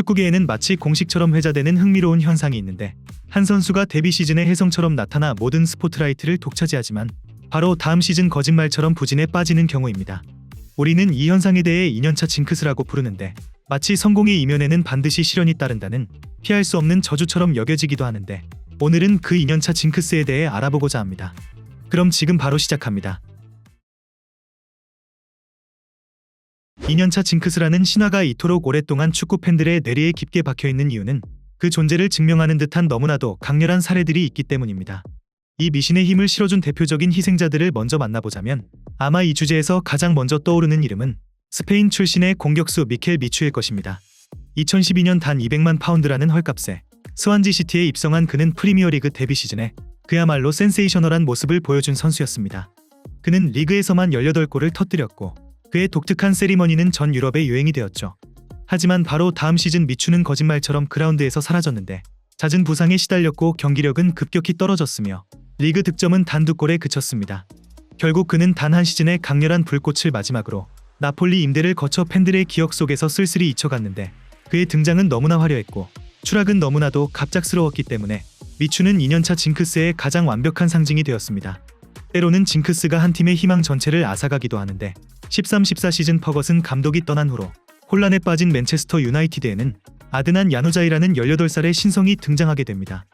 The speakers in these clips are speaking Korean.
축구계에는 마치 공식처럼 회자되는 흥미로운 현상이 있는데, 한 선수가 데뷔 시즌에 혜성처럼 나타나 모든 스포트라이트를 독차지하지만 바로 다음 시즌 거짓말처럼 부진에 빠지는 경우입니다. 우리는 이 현상에 대해 2년차 징크스라고 부르는데, 마치 성공의 이면에는 반드시 시련이 따른다는 피할 수 없는 저주처럼 여겨지기도 하는데, 오늘은 그 2년차 징크스에 대해 알아보고자 합니다. 그럼 지금 바로 시작합니다. 2년차 징크스라는 신화가 이토록 오랫동안 축구 팬들의 뇌리에 깊게 박혀있는 이유는 그 존재를 증명하는 듯한 너무나도 강렬한 사례들이 있기 때문입니다. 이 미신의 힘을 실어준 대표적인 희생자들을 먼저 만나보자면, 아마 이 주제에서 가장 먼저 떠오르는 이름은 스페인 출신의 공격수 미켈 미추일 것입니다. 2012년 단 200만 파운드라는 헐값에 스완지 시티에 입성한 그는 프리미어리그 데뷔 시즌에 그야말로 센세이셔널한 모습을 보여준 선수였습니다. 그는 리그에서만 18골을 터뜨렸고, 그의 독특한 세리머니는 전 유럽에 유행이 되었죠. 하지만 바로 다음 시즌 미추는 거짓말처럼 그라운드에서 사라졌는데, 잦은 부상에 시달렸고 경기력은 급격히 떨어졌으며 리그 득점은 단 2골에 그쳤습니다. 결국 그는 단 한 시즌의 강렬한 불꽃을 마지막으로 나폴리 임대를 거쳐 팬들의 기억 속에서 쓸쓸히 잊혀갔는데, 그의 등장은 너무나 화려했고 추락은 너무나도 갑작스러웠기 때문에 미추는 2년차 징크스의 가장 완벽한 상징이 되었습니다. 때로는 징크스가 한 팀의 희망 전체를 앗아가기도 하는데, 13-14 시즌 퍼거슨 감독이 떠난 후로 혼란에 빠진 맨체스터 유나이티드에는 아드난 야누자이라는 18살의 신성이 등장하게 됩니다.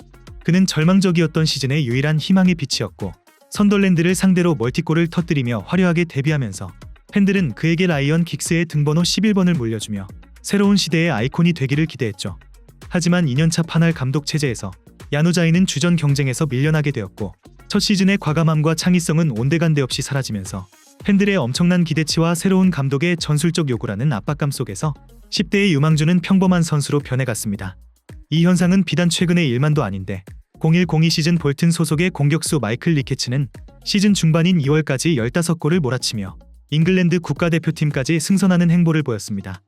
그는 절망적이었던 시즌의 유일한 희망의 빛이었고, 선덜랜드를 상대로 멀티골을 터뜨리며 화려하게 데뷔하면서 팬들은 그에게 라이언 긱스의 등번호 11번을 물려주며 새로운 시대의 아이콘이 되기를 기대했죠. 하지만 2년차 파날 감독 체제에서 야누자이는 주전 경쟁에서 밀려나게 되었고, 첫 시즌의 과감함과 창의성은 온데간데 없이 사라지면서 팬들의 엄청난 기대치와 새로운 감독의 전술적 요구라는 압박감 속에서 10대의 유망주는 평범한 선수로 변해갔습니다. 이 현상은 비단 최근의 일만도 아닌데, 01-02 시즌 볼튼 소속의 공격수 마이클 리케츠는 시즌 중반인 2월까지 15골을 몰아치며 잉글랜드 국가대표팀까지 승선하는 행보를 보였습니다.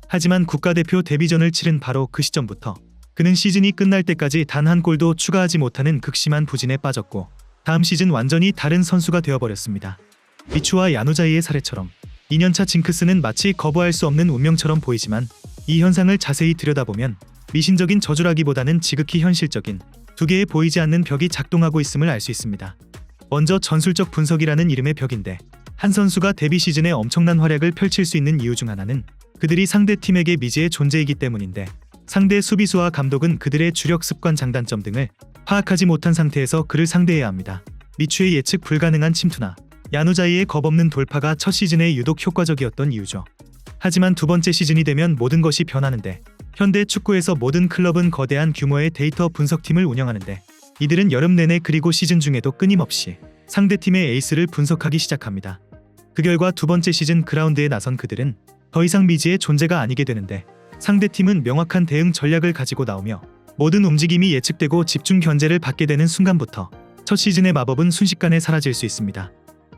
하지만 국가대표 데뷔전을 치른 바로 그 시점부터 그는 시즌이 끝날 때까지 단 한 골도 추가하지 못하는 극심한 부진에 빠졌고, 다음 시즌 완전히 다른 선수가 되어버렸습니다. 미추와 야누자이의 사례처럼 2년차 징크스는 마치 거부할 수 없는 운명처럼 보이지만, 이 현상을 자세히 들여다보면 미신적인 저주라기보다는 지극히 현실적인 두 개의 보이지 않는 벽이 작동하고 있음을 알 수 있습니다. 먼저 전술적 분석이라는 이름의 벽인데, 한 선수가 데뷔 시즌에 엄청난 활약을 펼칠 수 있는 이유 중 하나는 그들이 상대 팀에게 미지의 존재이기 때문인데, 상대 수비수와 감독은 그들의 주력 습관, 장단점 등을 파악하지 못한 상태에서 그를 상대해야 합니다. 미추의 예측 불가능한 침투나 야누자이의 겁없는 돌파가 첫 시즌에 유독 효과적이었던 이유죠. 하지만 두 번째 시즌이 되면 모든 것이 변하는데, 현대 축구에서 모든 클럽은 거대한 규모의 데이터 분석팀을 운영하는데, 이들은 여름 내내 그리고 시즌 중에도 끊임없이 상대팀의 에이스를 분석하기 시작합니다. 그 결과 두 번째 시즌 그라운드에 나선 그들은 더 이상 미지의 존재가 아니게 되는데, 상대팀은 명확한 대응 전략을 가지고 나오며 모든 움직임이 예측되고 집중 견제를 받게 되는 순간부터 첫 시즌의 마법은 순식간에 사라질 수 있습니다.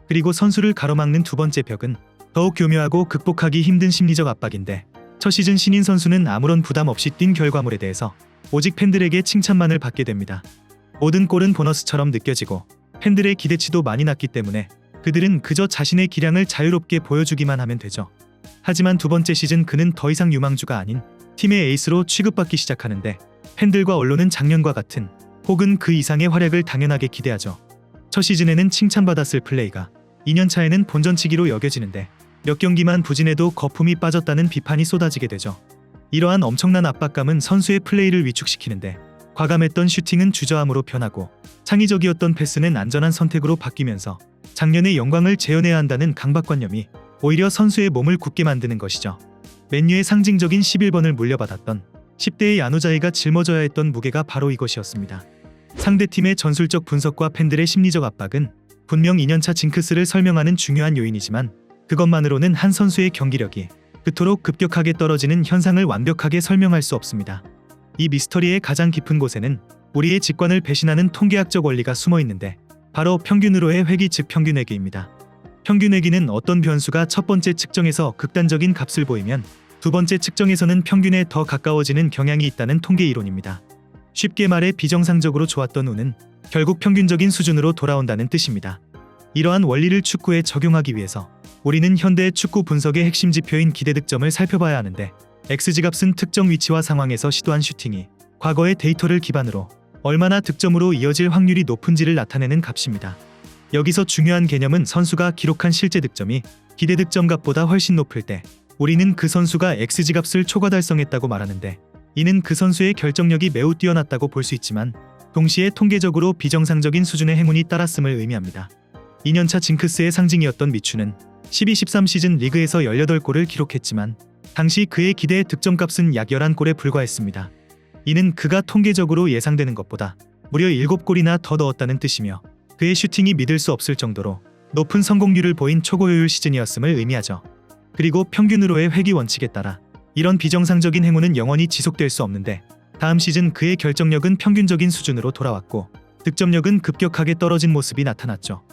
그리고 선수를 가로막는 두 번째 벽은 더욱 교묘하고 극복하기 힘든 심리적 압박인데, 첫 시즌 신인 선수는 아무런 부담 없이 뛴 결과물에 대해서 오직 팬들에게 칭찬만을 받게 됩니다. 모든 골은 보너스처럼 느껴지고 팬들의 기대치도 많이 낮기 때문에 그들은 그저 자신의 기량을 자유롭게 보여주기만 하면 되죠. 하지만 두 번째 시즌 그는 더 이상 유망주가 아닌 팀의 에이스로 취급받기 시작하는데, 팬들과 언론은 작년과 같은 혹은 그 이상의 활약을 당연하게 기대하죠. 첫 시즌에는 칭찬받았을 플레이가 2년차에는 본전치기로 여겨지는데, 몇 경기만 부진해도 거품이 빠졌다는 비판이 쏟아지게 되죠. 이러한 엄청난 압박감은 선수의 플레이를 위축시키는데, 과감했던 슈팅은 주저함으로 변하고 창의적이었던 패스는 안전한 선택으로 바뀌면서 작년의 영광을 재현해야 한다는 강박관념이 오히려 선수의 몸을 굳게 만드는 것이죠. 맨유의 상징적인 11번을 물려받았던 10대의 야누자이가 짊어져야 했던 무게가 바로 이것이었습니다. 상대팀의 전술적 분석과 팬들의 심리적 압박은 분명 2년차 징크스를 설명하는 중요한 요인이지만, 그것만으로는 한 선수의 경기력이 그토록 급격하게 떨어지는 현상을 완벽하게 설명할 수 없습니다. 이 미스터리의 가장 깊은 곳에는 우리의 직관을 배신하는 통계학적 원리가 숨어 있는데, 바로 평균으로의 회귀, 즉 평균회귀입니다. 평균회귀는 어떤 변수가 첫 번째 측정에서 극단적인 값을 보이면 두 번째 측정에서는 평균에 더 가까워지는 경향이 있다는 통계 이론입니다. 쉽게 말해 비정상적으로 좋았던 운은 결국 평균적인 수준으로 돌아온다는 뜻입니다. 이러한 원리를 축구에 적용하기 위해서 우리는 현대 축구 분석의 핵심 지표인 기대 득점을 살펴봐야 하는데, X지값은 특정 위치와 상황에서 시도한 슈팅이 과거의 데이터를 기반으로 얼마나 득점으로 이어질 확률이 높은지를 나타내는 값입니다. 여기서 중요한 개념은 선수가 기록한 실제 득점이 기대 득점값보다 훨씬 높을 때 우리는 그 선수가 X지값을 초과 달성했다고 말하는데, 이는 그 선수의 결정력이 매우 뛰어났다고 볼 수 있지만 동시에 통계적으로 비정상적인 수준의 행운이 따랐음을 의미합니다. 2년차 징크스의 상징이었던 미추는 12-13 시즌 리그에서 18골을 기록했지만 당시 그의 기대 득점값은 약 11골에 불과했습니다. 이는 그가 통계적으로 예상되는 것보다 무려 7골이나 더 넣었다는 뜻이며 그의 슈팅이 믿을 수 없을 정도로 높은 성공률을 보인 초고효율 시즌이었음을 의미하죠. 그리고 평균으로의 회귀 원칙에 따라 이런 비정상적인 행운은 영원히 지속될 수 없는데, 다음 시즌 그의 결정력은 평균적인 수준으로 돌아왔고 득점력은 급격하게 떨어진 모습이 나타났죠.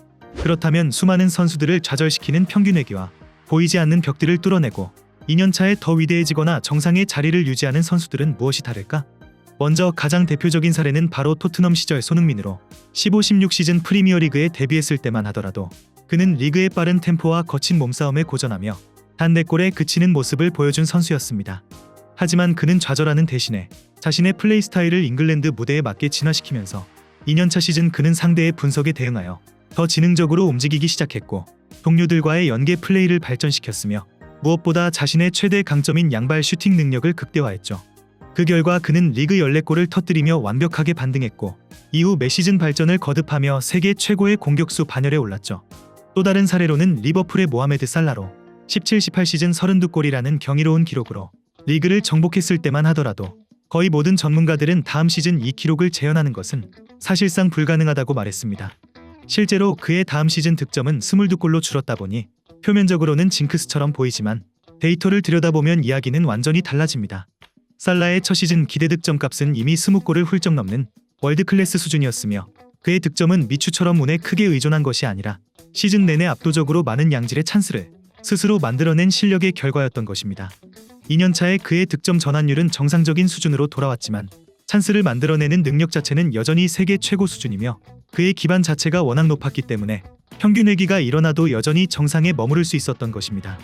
그렇다면 수많은 선수들을 좌절시키는 평균 회귀와 보이지 않는 벽들을 뚫어내고 2년차에 더 위대해지거나 정상의 자리를 유지하는 선수들은 무엇이 다를까? 먼저 가장 대표적인 사례는 바로 토트넘 시절 손흥민으로 15-16 시즌 프리미어리그에 데뷔했을 때만 하더라도 그는 리그의 빠른 템포와 거친 몸싸움에 고전하며 단 4골에 그치는 모습을 보여준 선수였습니다. 하지만 그는 좌절하는 대신에 자신의 플레이 스타일을 잉글랜드 무대에 맞게 진화시키면서 2년차 시즌 그는 상대의 분석에 대응하여 더 지능적으로 움직이기 시작했고 동료들과의 연계 플레이를 발전시켰으며 무엇보다 자신의 최대 강점인 양발 슈팅 능력을 극대화했죠. 그 결과 그는 리그 14골을 터뜨리며 완벽하게 반등했고 이후 매 시즌 발전을 거듭하며 세계 최고의 공격수 반열에 올랐죠. 또 다른 사례로는 리버풀의 모하메드 살라로 17-18 시즌 32골이라는 경이로운 기록으로 리그를 정복했을 때만 하더라도 거의 모든 전문가들은 다음 시즌 이 기록을 재현하는 것은 사실상 불가능하다고 말했습니다. 실제로 그의 다음 시즌 득점은 22골로 줄었다 보니 표면적으로는 징크스처럼 보이지만 데이터를 들여다보면 이야기는 완전히 달라집니다. 살라의 첫 시즌 기대 득점값은 이미 20골을 훌쩍 넘는 월드클래스 수준이었으며 그의 득점은 미추처럼 운에 크게 의존한 것이 아니라 시즌 내내 압도적으로 많은 양질의 찬스를 스스로 만들어낸 실력의 결과였던 것입니다. 2년차에 그의 득점 전환율은 정상적인 수준으로 돌아왔지만 찬스를 만들어내는 능력 자체는 여전히 세계 최고 수준이며 그의 기반 자체가 워낙 높았기 때문에 평균 회귀가 일어나도 여전히 정상에 머무를 수 있었던 것입니다.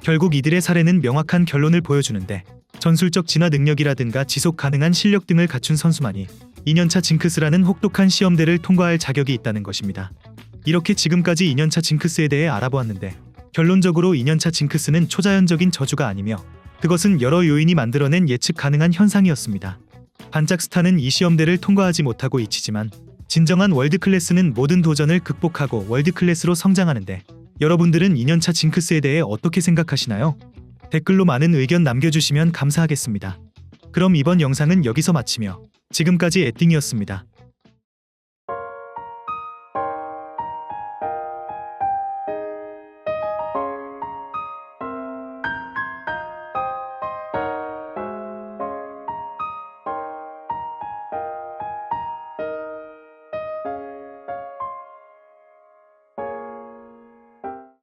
결국 이들의 사례는 명확한 결론을 보여주는데, 전술적 진화 능력이라든가 지속 가능한 실력 등을 갖춘 선수만이 2년차 징크스라는 혹독한 시험대를 통과할 자격이 있다는 것입니다. 이렇게 지금까지 2년차 징크스에 대해 알아보았는데, 결론적으로 2년차 징크스는 초자연적인 저주가 아니며 그것은 여러 요인이 만들어낸 예측 가능한 현상이었습니다. 반짝 스타는 이 시험대를 통과하지 못하고 잊히지만 진정한 월드클래스는 모든 도전을 극복하고 월드클래스로 성장하는데, 여러분들은 2년차 징크스에 대해 어떻게 생각하시나요? 댓글로 많은 의견 남겨주시면 감사하겠습니다. 그럼 이번 영상은 여기서 마치며 지금까지 에띵이었습니다.